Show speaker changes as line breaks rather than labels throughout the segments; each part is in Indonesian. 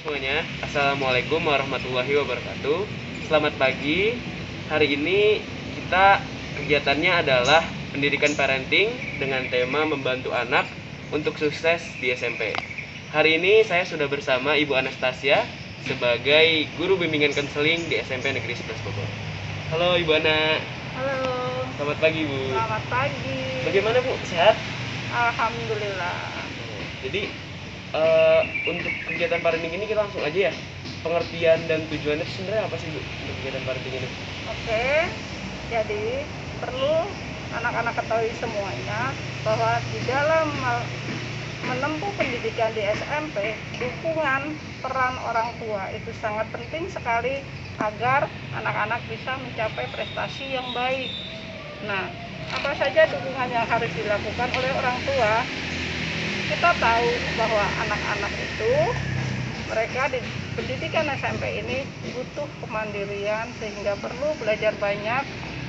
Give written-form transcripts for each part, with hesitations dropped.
semuanya, Assalamualaikum warahmatullahi wabarakatuh. Selamat pagi. Hari ini kegiatannya adalah pendidikan parenting dengan tema membantu anak untuk sukses di SMP. Hari ini saya sudah bersama Ibu Anastasia sebagai guru bimbingan konseling di SMP Negeri 11 Bogor. Halo Ibu Ana.
Halo.
Selamat pagi Bu.
Selamat pagi.
Bagaimana Bu? Sehat?
Alhamdulillah.
Jadi untuk kegiatan parenting ini kita langsung aja ya. Pengertian dan tujuannya itu sebenarnya apa sih Bu untuk kegiatan parenting ini?
Oke. Jadi perlu anak-anak ketahui semuanya bahwa di dalam menempuh pendidikan di SMP, dukungan peran orang tua itu sangat penting sekali agar anak-anak bisa mencapai prestasi yang baik. Nah, apa saja dukungan yang harus dilakukan oleh orang tua? Kita tahu bahwa anak-anak itu, mereka di pendidikan SMP ini butuh kemandirian sehingga perlu belajar banyak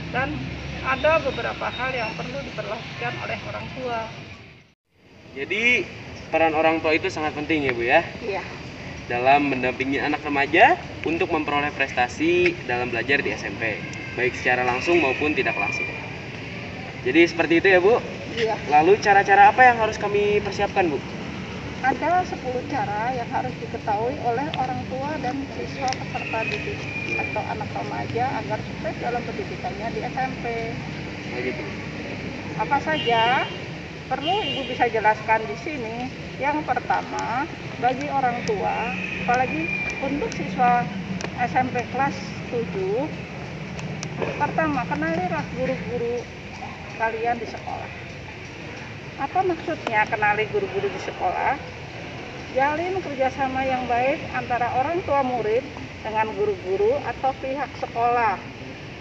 dan ada beberapa hal yang perlu diperlakukan oleh orang tua.
Jadi peran orang tua itu sangat penting ya Bu ya?
Iya.
Dalam mendampingi anak remaja untuk memperoleh prestasi dalam belajar di SMP, baik secara langsung maupun tidak langsung. Jadi seperti itu ya Bu?
Iya.
Lalu cara-cara apa yang harus kami persiapkan Bu?
Ada 10 cara yang harus diketahui oleh orang tua dan siswa peserta didik atau anak remaja agar sukses dalam pendidikannya di SMP.
Begitu.
Apa saja? Perlu Ibu bisa jelaskan di sini. Yang pertama, bagi orang tua, apalagi untuk siswa SMP kelas 7, pertama, kenalilah guru-guru kalian di sekolah. Apa maksudnya kenali guru-guru di sekolah? Jalin kerjasama yang baik antara orang tua murid dengan guru-guru atau pihak sekolah.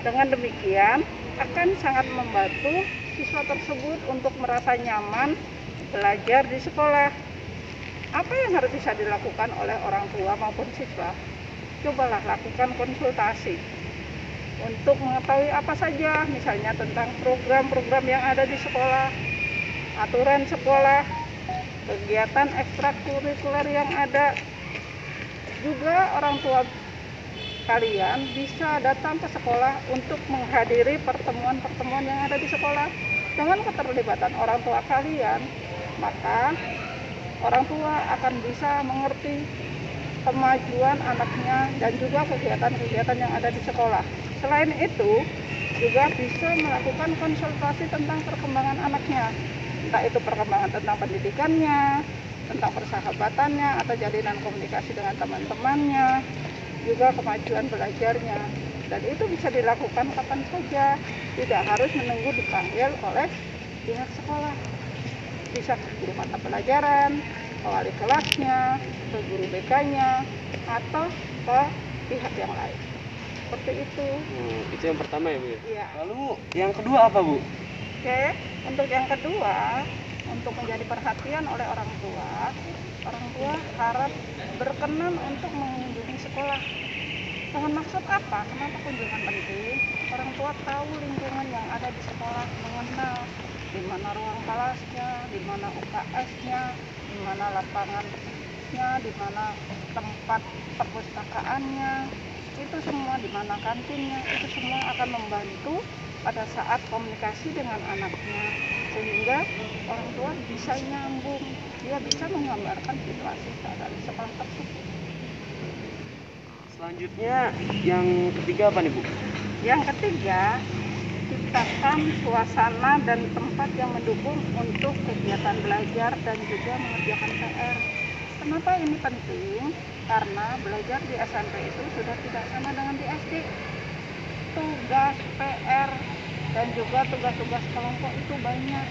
Dengan demikian akan sangat membantu siswa tersebut untuk merasa nyaman belajar di sekolah. Apa yang harus bisa dilakukan oleh orang tua maupun siswa? Cobalah lakukan konsultasi untuk mengetahui apa saja, misalnya tentang program-program yang ada di sekolah, aturan sekolah, kegiatan ekstrakurikuler yang ada. Juga orang tua kalian bisa datang ke sekolah untuk menghadiri pertemuan-pertemuan yang ada di sekolah. Dengan keterlibatan orang tua kalian, maka orang tua akan bisa mengerti kemajuan anaknya dan juga kegiatan-kegiatan yang ada di sekolah. Selain itu, juga bisa melakukan konsultasi tentang perkembangan anaknya, entah itu perkembangan tentang pendidikannya, tentang persahabatannya, atau jalinan komunikasi dengan teman-temannya, juga kemajuan belajarnya. Dan itu bisa dilakukan kapan saja, tidak harus menunggu dipanggil oleh pihak sekolah. Bisa ke guru mata pelajaran, ke wali kelasnya, ke guru BK-nya, atau ke pihak yang lain. Seperti itu.
Itu yang pertama ya Bu?
Iya.
Lalu yang kedua apa Bu?
Oke, untuk yang kedua, untuk menjadi perhatian oleh orang tua harap berkenan untuk mengunjungi sekolah. Dengan maksud apa? Kenapa kunjungan penting? Orang tua tahu lingkungan yang ada di sekolah, mengenal di mana ruang kelasnya, di mana UKS-nya, di mana lapangannya, di mana tempat perpustakaannya, itu semua, di mana kantinnya, itu semua akan membantu pada saat komunikasi dengan anaknya, sehingga orang tua bisa nyambung, dia bisa menggambarkan situasi keadaan di sekolah tersebut.
Selanjutnya yang ketiga apa nih Bu?
Yang ketiga, ciptakan suasana dan tempat yang mendukung untuk kegiatan belajar dan juga mengerjakan PR. Kenapa ini penting? Karena belajar di SMP itu sudah tidak sama dengan di SD. Tugas PR dan juga tugas-tugas kelompok itu banyak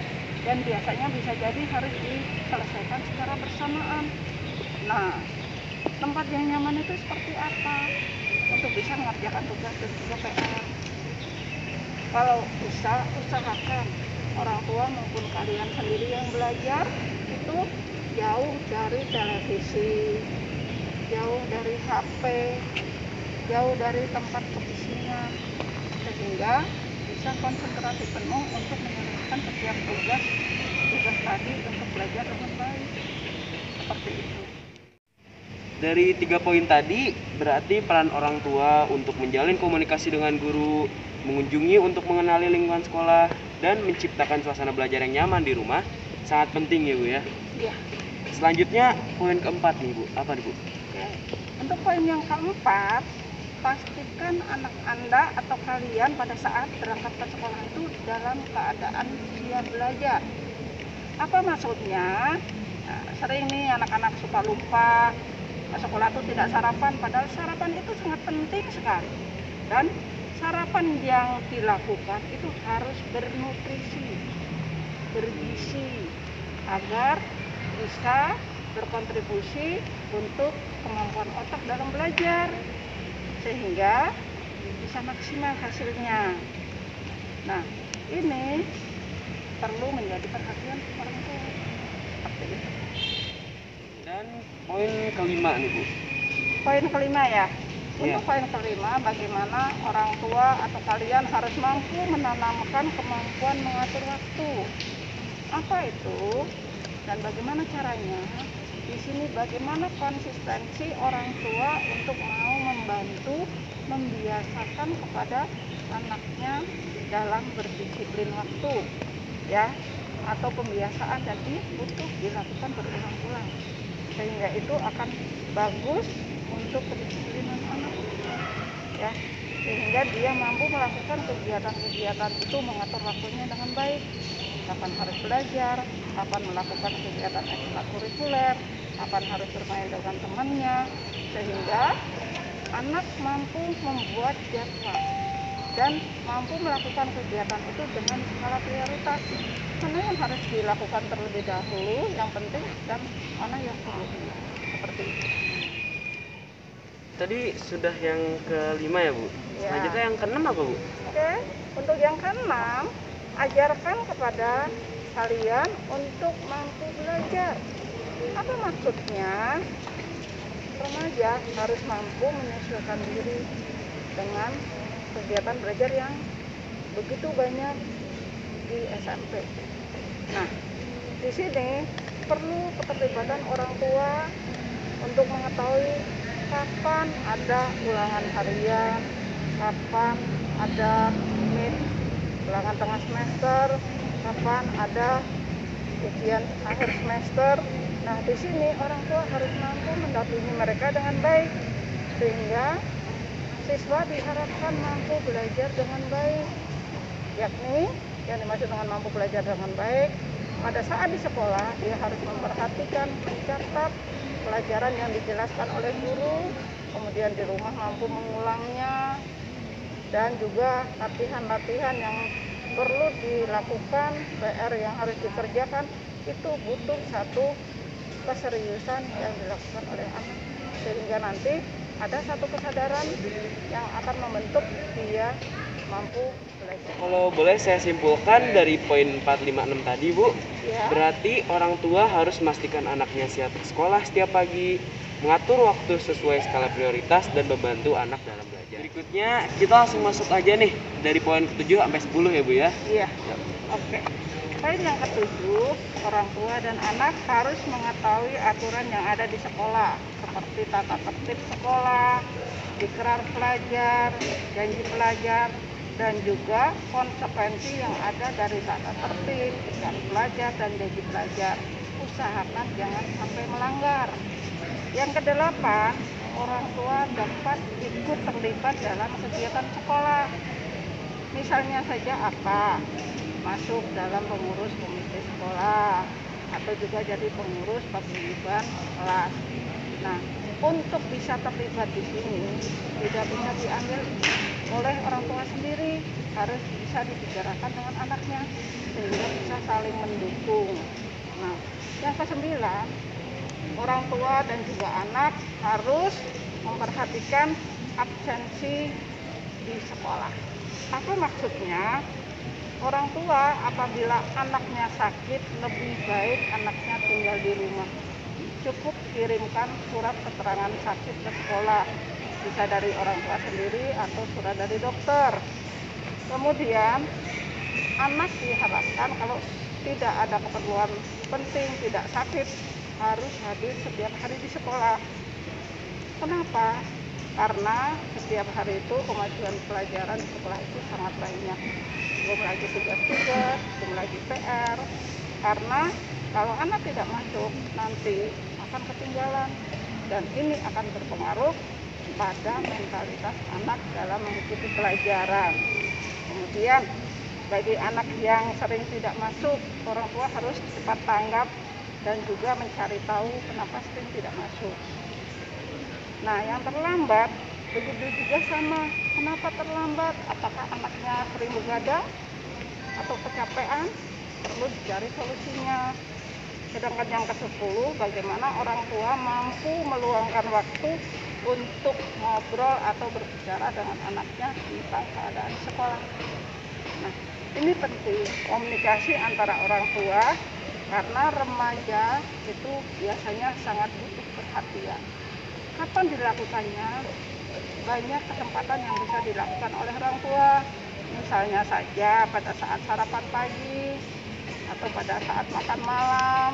dan biasanya bisa jadi harus diselesaikan secara bersamaan. Nah, tempat yang nyaman itu seperti apa untuk bisa mengerjakan tugas dan juga PR? Kalau bisa, usahakan orang tua maupun kalian sendiri yang belajar itu jauh dari televisi, jauh dari HP, jauh dari tempat kebisingan, sehingga bisa konsentrasi penuh untuk menyelesaikan setiap tugas tadi untuk belajar dengan baik. Seperti itu.
Dari 3 poin tadi, berarti peran orang tua untuk menjalin komunikasi dengan guru, mengunjungi untuk mengenali lingkungan sekolah, dan menciptakan suasana belajar yang nyaman di rumah sangat penting ya Bu ya.
Iya.
Selanjutnya poin keempat nih Bu, apa nih Bu?
Oke. Untuk poin yang keempat, pastikan anak Anda atau kalian pada saat berangkat ke sekolah itu dalam keadaan siap belajar. Apa maksudnya? Nah, sering nih anak-anak suka lupa ke sekolah itu tidak sarapan, padahal sarapan itu sangat penting sekali. Dan sarapan yang dilakukan itu harus bernutrisi, bergizi, agar bisa berkontribusi untuk kemampuan otak dalam belajar, sehingga bisa maksimal hasilnya. Nah, ini perlu menjadi perhatian orang tua. Seperti itu.
Dan poin kelima nih Bu.
Poin kelima ya.
Iya.
Untuk poin kelima, bagaimana orang tua atau kalian harus mampu menanamkan kemampuan mengatur waktu. Apa itu? Dan bagaimana caranya? Di sini bagaimana konsistensi orang tua untuk mau membantu membiasakan kepada anaknya dalam berdisiplin waktu, ya, atau pembiasaan jadi butuh dilakukan berulang-ulang, sehingga itu akan bagus untuk kedisiplinan anak, ya, sehingga dia mampu melakukan kegiatan-kegiatan itu, mengatur waktunya dengan baik, kapan harus belajar, kapan melakukan kegiatan ekstrakurikuler, kapan harus bermain dengan temannya, sehingga anak mampu membuat jadwal dan mampu melakukan kegiatan itu dengan skala prioritas. Mana yang harus dilakukan terlebih dahulu, yang penting, dan mana yang perlu, seperti itu.
Tadi sudah yang kelima ya Bu.
Ya.
Selanjutnya yang keenam apa Bu?
Oke, untuk yang keenam, ajarkan kepada kalian untuk mampu belajar. Apa maksudnya? Remaja harus mampu menyesuaikan diri dengan kegiatan belajar yang begitu banyak di SMP. Nah, di sini perlu keterlibatan orang tua untuk mengetahui kapan ada ulangan harian, kapan ada ulangan tengah semester, kapan ada ujian akhir semester. Nah, di sini orang tua harus mampu mendampingi mereka dengan baik, sehingga siswa diharapkan mampu belajar dengan baik. Yakni, yang dimaksud dengan mampu belajar dengan baik, pada saat di sekolah dia harus memperhatikan, mencatat pelajaran yang dijelaskan oleh guru, kemudian di rumah mampu mengulangnya, dan juga latihan-latihan yang perlu dilakukan, PR yang harus dikerjakan, itu butuh satu keseriusan yang dilakukan oleh anak, sehingga nanti ada satu kesadaran yang akan membentuk dia mampu belajar.
Kalau boleh saya simpulkan dari poin 4, 5, 6 tadi Bu,
Ya.
berarti orang tua harus memastikan anaknya siap ke sekolah setiap pagi, mengatur waktu sesuai skala prioritas, dan membantu anak dalam belajar. Berikutnya kita langsung masuk aja nih dari poin ke-7 sampai 10 ya Bu ya.
Iya. Oke. Poin yang ke-7, orang tua dan anak harus mengetahui aturan yang ada di sekolah, seperti tata tertib sekolah, ikrar pelajar, janji pelajar, dan juga konsekuensi yang ada dari tata tertib, ikrar pelajar, dan janji pelajar. Usahakan jangan sampai melanggar. Yang kedelapan, orang tua dapat ikut terlibat dalam kegiatan sekolah. Misalnya saja apa? Masuk dalam pengurus komite sekolah, atau juga jadi pengurus paguyuban kelas. Nah, untuk bisa terlibat di sini tidak bisa diambil oleh orang tua sendiri, harus bisa dibicarakan dengan anaknya sehingga bisa saling mendukung. Nah, yang ke-9, orang tua dan juga anak harus memperhatikan absensi di sekolah. Apa maksudnya? Orang tua apabila anaknya sakit, lebih baik anaknya tinggal di rumah. Cukup kirimkan surat keterangan sakit ke sekolah, bisa dari orang tua sendiri atau surat dari dokter. Kemudian anak diharapkan kalau tidak ada keperluan penting, tidak sakit, harus hadir setiap hari di sekolah. Kenapa? Karena setiap hari itu kemajuan pelajaran di sekolah itu sangat banyak. Belum lagi tugas-tugas, belum lagi PR. Karena kalau anak tidak masuk, nanti akan ketinggalan. Dan ini akan berpengaruh pada mentalitas anak dalam mengikuti pelajaran. Kemudian, bagi anak yang sering tidak masuk, orang tua harus cepat tanggap dan juga mencari tahu kenapa sering tidak masuk. Nah, yang terlambat, begitu juga sama. Kenapa terlambat? Apakah anaknya sering begadang atau kecapean? Perlu dicari solusinya. Sedangkan yang ke-10, bagaimana orang tua mampu meluangkan waktu untuk ngobrol atau berbicara dengan anaknya tentang keadaan sekolah. Nah, ini penting, komunikasi antara orang tua, karena remaja itu biasanya sangat butuh perhatian. Kapan dilakukannya? Banyak kesempatan yang bisa dilakukan oleh orang tua. Misalnya saja pada saat sarapan pagi, atau pada saat makan malam,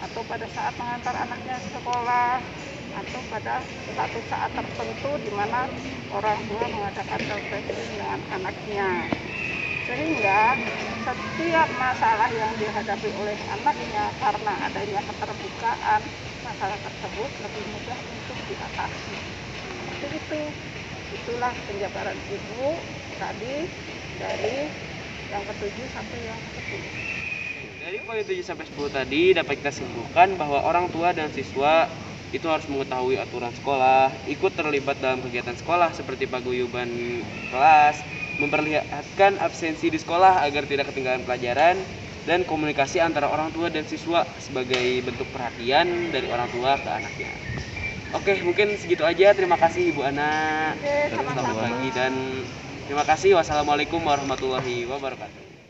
atau pada saat mengantar anaknya ke sekolah, atau pada satu saat tertentu di mana orang tua mengadakan refreshing dengan anaknya. Sehingga setiap masalah yang dihadapi oleh anaknya karena adanya keterbukaan, masalah tersebut lebih mudah untuk diatasi. Seperti itu. Itulah penjabaran ibu tadi dari yang ke-7 sampai yang ke-10.
Dari poin 7 sampai 10 tadi dapat kita simpulkan bahwa orang tua dan siswa itu harus mengetahui aturan sekolah, ikut terlibat dalam kegiatan sekolah seperti paguyuban kelas, memperlihatkan absensi di sekolah agar tidak ketinggalan pelajaran, dan komunikasi antara orang tua dan siswa sebagai bentuk perhatian dari orang tua ke anaknya. Oke, mungkin segitu aja. Terima kasih Ibu Ana.
Oke,
Selamat
sama-sama.
pagi dan terima kasih. Wassalamualaikum warahmatullahi wabarakatuh.